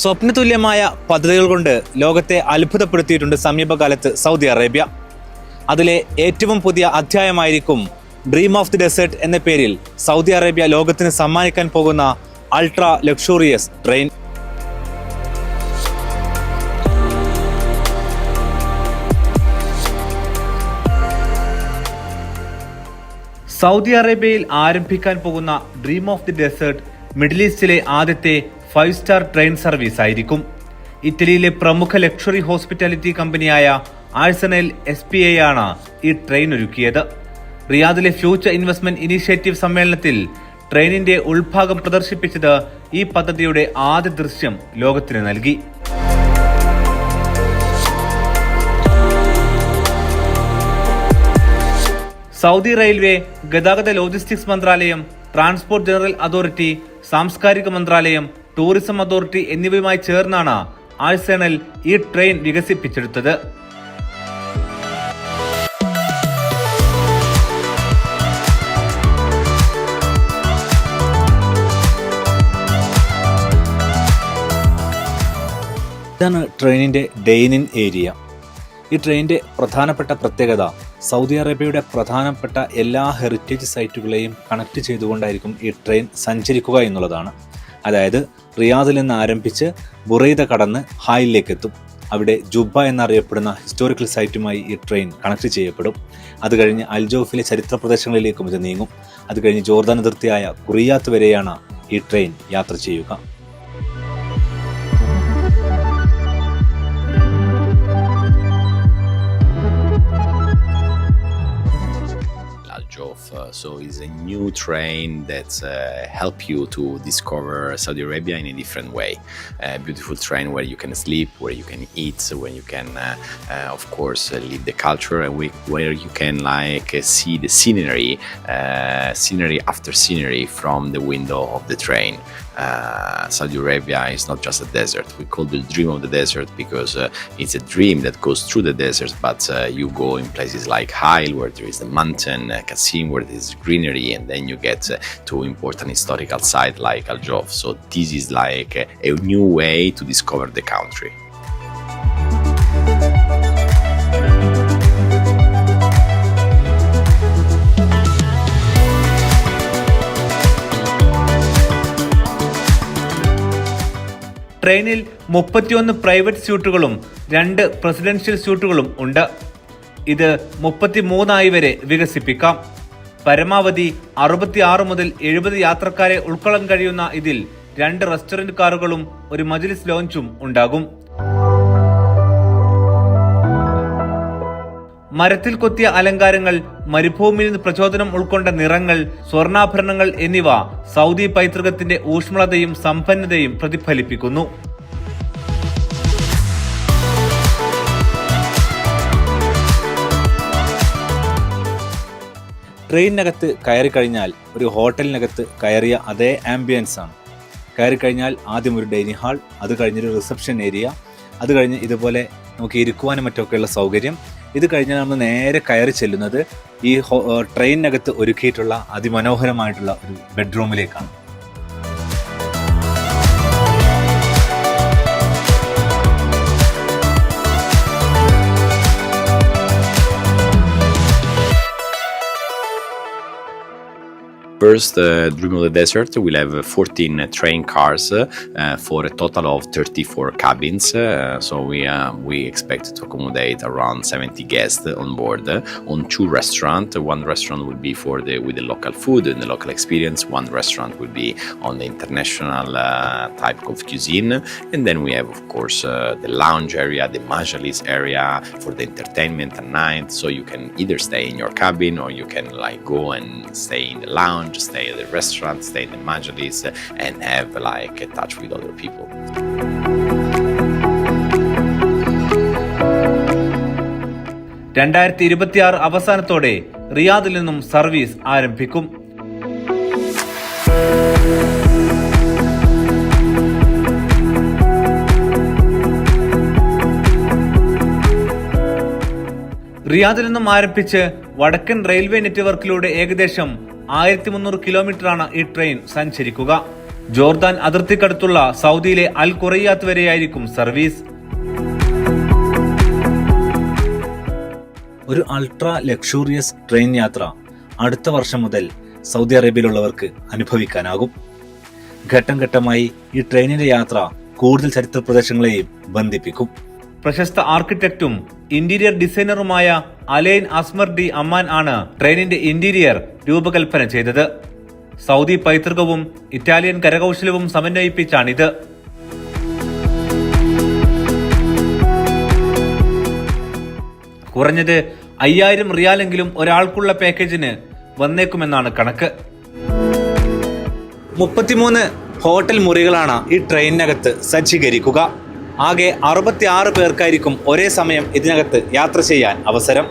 സ്വപ്നതുല്യമായ പദ്ധതികൾ കൊണ്ട് ലോകത്തെ അത്ഭുതപ്പെടുത്തിയിട്ടുണ്ട് സമീപകാലത്ത് സൗദി അറേബ്യ. അതിലെ ഏറ്റവും പുതിയ അധ്യായമായിരിക്കും ഡ്രീം ഓഫ് ദി ഡെസേർട്ട് എന്ന പേരിൽ സൗദി അറേബ്യ ലോകത്തിന് സമ്മാനിക്കാൻ പോകുന്ന അൾട്രാ ലക്ഷൂറിയസ് ട്രെയിൻ. സൗദി അറേബ്യയിൽ ആരംഭിക്കാൻ പോകുന്ന dream of the desert middle ഈസ്റ്റിലെ ആദ്യത്തെ 5 സ്റ്റാർ ട്രെയിൻ സർവീസ് ആയിരിക്കും. ഇറ്റലിയിലെ പ്രമുഖ ലക്ഷറി ഹോസ്പിറ്റാലിറ്റി കമ്പനിയായ ആഴ്സണൽ SPA ആണ് ഈ ട്രെയിൻ ഒരുക്കിയത്. റിയാദിലെ ഫ്യൂച്ചർ ഇൻവെസ്റ്റ്മെന്റ് ഇനീഷ്യേറ്റീവ് സമ്മേളനത്തിൽ ട്രെയിനിന്റെ ഉൾഭാഗം പ്രദർശിപ്പിച്ചത് ഈ പദ്ധതിയുടെ ആദ്യ ദൃശ്യം ലോകത്തിന് നൽകി. സൗദി റെയിൽവേ, ഗതാഗത ലോജിസ്റ്റിക്സ് മന്ത്രാലയം, ട്രാൻസ്പോർട്ട് ജനറൽ അതോറിറ്റി, സാംസ്കാരിക മന്ത്രാലയം, ടൂറിസം അതോറിറ്റി എന്നിവയുമായി ചേർന്നാണ് ആഴ്സണൽ ഈ ട്രെയിൻ വികസിപ്പിച്ചെടുത്തത്. ഇതാണ് ട്രെയിനിന്റെ ഡൈനിങ് ഏരിയ. ഈ ട്രെയിനിന്റെ പ്രധാനപ്പെട്ട പ്രത്യേകത സൗദി അറേബ്യയുടെ പ്രധാനപ്പെട്ട എല്ലാ ഹെറിറ്റേജ് സൈറ്റുകളെയും കണക്ട് ചെയ്തുകൊണ്ടായിരിക്കും ഈ ട്രെയിൻ സഞ്ചരിക്കുക എന്നുള്ളതാണ്. അതായത് റിയാദിൽ നിന്ന് ആരംഭിച്ച് ബുറൈദ കടന്ന് ഹായിലേക്ക് എത്തും. അവിടെ ജുബ്ബ എന്നറിയപ്പെടുന്ന ഹിസ്റ്റോറിക്കൽ സൈറ്റുമായി ഈ ട്രെയിൻ കണക്ട് ചെയ്യപ്പെടും. അത് കഴിഞ്ഞ് അൽജൗഫിലെ ചരിത്ര പ്രദേശങ്ങളിലേക്കും ഇത് നീങ്ങും. അത് കഴിഞ്ഞ് ജോർദാൻ അതിർത്തിയായ ഖുറിയാത്ത് വരെയാണ് ഈ ട്രെയിൻ യാത്ര ചെയ്യുക. So it's a new train that help you to discover Saudi Arabia in a different way. A beautiful train where you can sleep, where you can eat, where you can, of course, live the culture, and where you can see the scenery after scenery from the window of the train. Saudi Arabia is not just a desert. We call it the dream of the desert because it's a dream that goes through the desert, but you go in places like Hail, where there is the mountain, Qasim, where there is greenery, and then you get to important historical sites like Al Jouf. So this is like a new way to discover the country. ട്രെയിനിൽ 31 private സ്യൂട്ടുകളും 2 presidential സ്യൂട്ടുകളും ഉണ്ട്. ഇത് 33 വരെ വികസിപ്പിക്കാം. പരമാവധി 66 മുതൽ 70 യാത്രക്കാരെ ഉൾക്കൊള്ളാൻ കഴിയുന്ന ഇതിൽ 2 റെസ്റ്റോറന്റ് കാറുകളും ഒരു മജ്ലിസ് ലോഞ്ചും ഉണ്ടാകും. മരത്തിൽ കൊത്തിയ അലങ്കാരങ്ങൾ, മരുഭൂമിയിൽ നിന്ന് പ്രചോദനം ഉൾക്കൊണ്ട നിറങ്ങൾ, സ്വർണ്ണാഭരണങ്ങൾ എന്നിവ സൗദി പൈതൃകത്തിന്റെ ഊഷ്മളതയും സമ്പന്നതയും പ്രതിഫലിപ്പിക്കുന്നു. ട്രെയിനിനകത്ത് കയറി കഴിഞ്ഞാൽ ഒരു ഹോട്ടലിനകത്ത് കയറിയ അതേ ആംബിയൻസ് ആണ്. കയറി കഴിഞ്ഞാൽ ആദ്യം ഒരു ഡൈനിങ് ഹാൾ, അത് കഴിഞ്ഞൊരു റിസപ്ഷൻ ഏരിയ, അത് കഴിഞ്ഞ് ഇതുപോലെ നമുക്ക് ഇരിക്കുവാനും മറ്റൊക്കെയുള്ള സൗകര്യം. ഇത് കഴിഞ്ഞാൽ നമ്മൾ നേരെ കയറി ചെല്ലുന്നത് ഈ ട്രെയിനിനകത്ത് ഒരുക്കിയിട്ടുള്ള അതിമനോഹരമായിട്ടുള്ള ഒരു ബെഡ്റൂമിലേക്കാണ്. First, Dream of the Desert will have 14 train cars for a total of 34 cabins. So we expect to accommodate around 70 guests on board. On 2 restaurants, one restaurant will be with the local food and the local experience. One restaurant will be on the international type of cuisine, and then we have, of course, the lounge area, the majlis area for the entertainment at night. So you can either stay in your cabin or you can go and stay in the lounge, stay at the restaurant, stay in the majlis, and have a touch with other people. അവസാനത്തോടെ റിയാദിൽ നിന്നും service ആരംഭിക്കും. റിയാദിൽ നിന്നും ആരംഭിച്ച് വടക്കൻ railway നെറ്റ്വർക്കിലൂടെ ഏകദേശം 1300 കിലോമീറ്ററാണ് ഈ ട്രെയിൻ സഞ്ചരിക്കുക. ജോർദാൻ അതിർത്തിക്കടുത്തുള്ള സൗദിയിലെ അൽ ഖുറയ്യാത്ത് വരെയായിരിക്കും സർവീസ്. ഒരു അൾട്രാ ലക്ഷൂറിയസ് ട്രെയിൻ യാത്ര അടുത്ത വർഷം മുതൽ സൗദി അറേബ്യയിലുള്ളവർക്ക് അനുഭവിക്കാനാകും. ഘട്ടം ഘട്ടമായി ഈ ട്രെയിനിന്റെ യാത്ര കൂടുതൽ ചരിത്ര പ്രദേശങ്ങളെയും ബന്ധിപ്പിക്കും. പ്രശസ്ത ആർക്കിടെക്റ്റും ഇന്റീരിയർ ഡിസൈനറുമായ അലൈൻ അസ്മർ ഡി അമ്മാൻ ആണ് ട്രെയിനിന്റെ ഇന്റീരിയർ രൂപകൽപ്പന ചെയ്തത്. സൗദി പൈതൃകവും ഇറ്റാലിയൻ കരകൗശലവും സമന്വയിപ്പിച്ചാണിത്. കുറഞ്ഞത് 5000 റിയാലെങ്കിലും ഒരാൾക്കുള്ള പാക്കേജിന് വന്നേക്കുമെന്നാണ് കണക്ക്. 33 ഹോട്ടൽ മുറികളാണ് ഈ ട്രെയിനിനകത്ത് സജ്ജീകരിക്കുക. ആകെ 66 പേർക്കായിരിക്കും ഒരേ സമയം ഇതിനകത്ത് യാത്ര ചെയ്യാൻ അവസരം.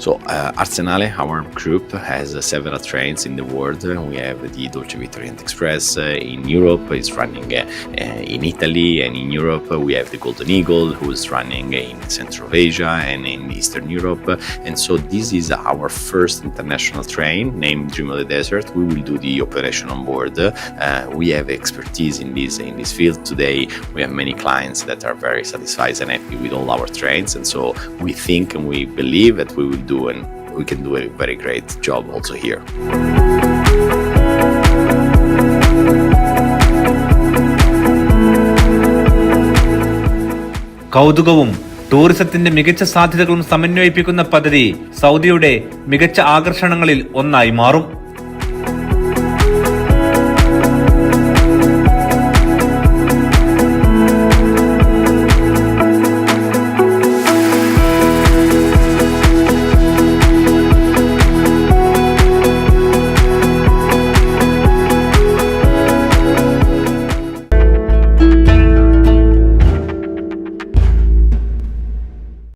So Arsenale, our group, has several trains in the world. We have the Dolce Vita Orient Express in Europe. It's running in Italy, and in Europe we have the Golden Eagle, who is running in Central Asia and in Eastern Europe. And so this is our first international train named Dream of the Desert. We will do the operation on board. We have expertise in this field today. We have many clients that are very satisfied and happy with all our trains, and so we think and we believe that we will do, and we can do a very great job also here. കൗതുകവും ടൂറിസത്തിന്റെ മികച്ച സാധ്യതകളും സമന്വയിപ്പിക്കുന്ന പദ്ധതി സൗദിയുടെ മികച്ച ആകർഷണങ്ങളിൽ ഒന്നായി മാറും.